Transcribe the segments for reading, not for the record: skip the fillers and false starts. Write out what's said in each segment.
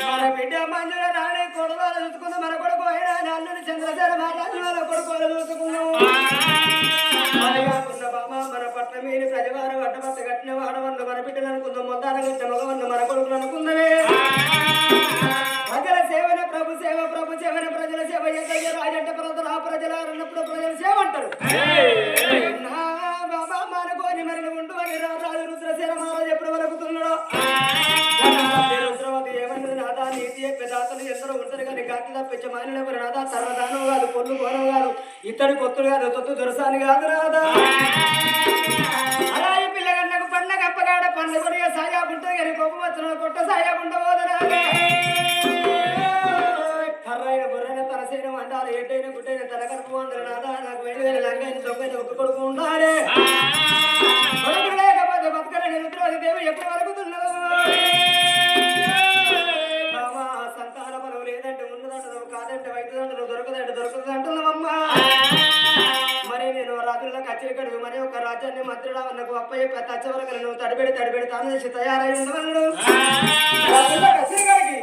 మన బిడ్డ మంజుల రాణి కొడుకోలు చూసుకుందాం మన కొడుకు అయినా అల్లుని చంద్రశేఖర మహారాజు వాళ్ళ కొడుకోలు చూసుకుందాం మన పట్ల మీని ప్రజవారు అడ్డబట్ట కట్టిన వాడవన్న మన బిడ్డలు అనుకుందాం మొత్తాన కట్టిన మగవన్న మన కొడుకులు అనుకుందమే ప్రజల సేవన ప్రభు సేవ ప్రజల సేవ రాజంట ప్రజలు ఆ ప్రజలు అన్నప్పుడు ప్రజల సేవ అంటారు బాబా మానుకోని మరి ఉండు అని రాజు రుద్రసేన మహారాజు ఎప్పుడు వరకుతున్నాడో రుద్రవతి ఏమన్నది నాదా నీతి పెదాతలు ఎందరో ఉంటారు కానీ గాతి తప్పించే మానిన నాదా సర్వదానం కాదు పొల్లు ఘోరం కాదు ఇతడి కొత్తుడు కాదు తొత్తు దొరసాని కాదు రాదా అలా ఈ పిల్లగన్నకు పండ్ల కప్పగాడ పండ్ల కొనియ సాయాబుంటది కానీ గొప్ప వచ్చిన కొట్ట సాయాబుంట పోదరాదే కర్రైన బుర్రైన తలసైన మండాలు ఏటైన గుట్టైన తల కడుపు అందరు నాదా నాకు వేడివేల లంగైన దొంగైన ఒక్క కొడుకు ఉండాలి కొడుకు లేకపోతే బతకలేని రుద్రవతి దేవి ఎప్పుడు వరకుతున్నదో బాబా సంతాన బలం లేదంటే ఉన్నదంటున్నావు కాదంటే వైద్యుదంటున్నావు దొరకదంటున్నావమ్మా మరి నేను రాత్రుల్లో కచ్చిరికడు మరి ఒక రాజ్యాన్ని మంత్రుడా నాకు అప్పయ్య పెద్ద అచ్చవరకు నువ్వు తడిబెడి తాను చేసి తయారై ఉండవన్నాడు కచ్చిరికడికి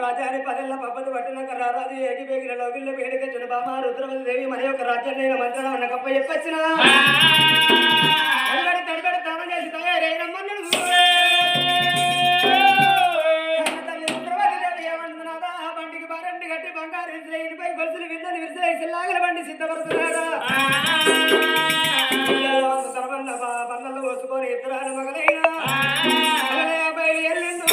రాజాని పదెల్ల పబ్బది పట్టినాక రారాజు ఏటి బేగిన లోగిళ్ళ వేడికొచ్చిన బామ రుద్రవతి దేవి మన యొక్క రాజ్యాన్ని నేను మంత్రం అన్న గొప్ప చెప్పొచ్చిన తడిబడి తానం చేసి తయారైనమ్మన్నాడు తల్లి రుద్రవతి దేవి ఏమంటున్నాదా బండికి బారండి గట్టి బంగారు విసిరేపై గొలుసులు విందని విసిరేసి లాగల బండి సిద్ధపడుతున్నారా బండలు పోసుకొని ఇద్దరు మగలైనా బయలుదేరిండు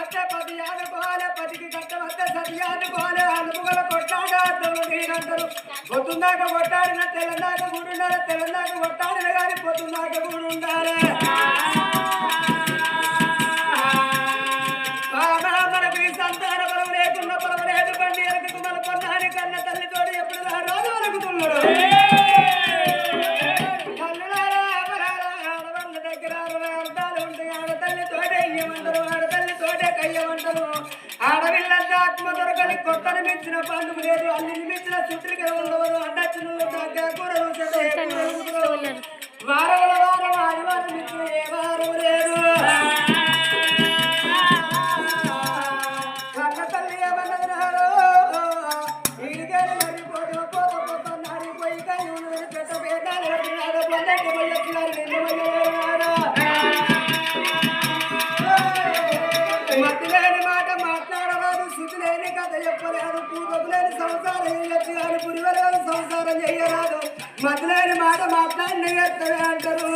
వస్తే పది ఆడుకోవాలి, పదికి గట్ట వస్తే సతి ఆడుకోవాలి. అనుకుగల కొట్టాడు నేనంటారు. పొద్దున్నాక కొట్టాడిన తెలంగాణ కూడుండాలి, తెలంగాణ కొట్టాడిన కానీ పొద్దున్నాక కూడుండాలి. మనకు ఈ సంతాన బలం లేకున్న బలం లేదు. బండి ఎరకు మన పొన్నాని కన్న తల్లితోడు ఎప్పుడు రాదు అనుకుతున్నాడు. ఆడవాళ్ళ దగ్గర అర్థాలు ఉంటాయి. ఆడతల్లితోటే ఇయ్యమంటారు, ఆడతల్లితోటే కయ్యమంటారు. ఆడవిల్లంతా ఆత్మ దొరకని కొత్తను మించిన పండుగ లేదు. అల్లిని మించిన చుట్టుకి ఉండవరు. అడ్డచ్చిన కూరలు వారముల వారం ఆదివారం మించిన ఏ వారం లేదు. కన్న తల్లి ఏమన్నారు ఈడికేది మరి పోటీ పోత పోత నాడిపోయి కానీ ఉన్నది పెద్ద పేదాలు పడినాడు. పొందకి పోయొచ్చినారు, నిన్ను పోయారు. మతి లేని మాట మాట్లాడరాదు, శుద్ధి లేని కథ చెప్పలేదు. పూర్వకు లేని సంసారం చేయొచ్చు కానీ పురివలేని సంసారం చేయరాదు. మతి లేని మాట మాట్లాడిన ఎత్తవే అంటారు.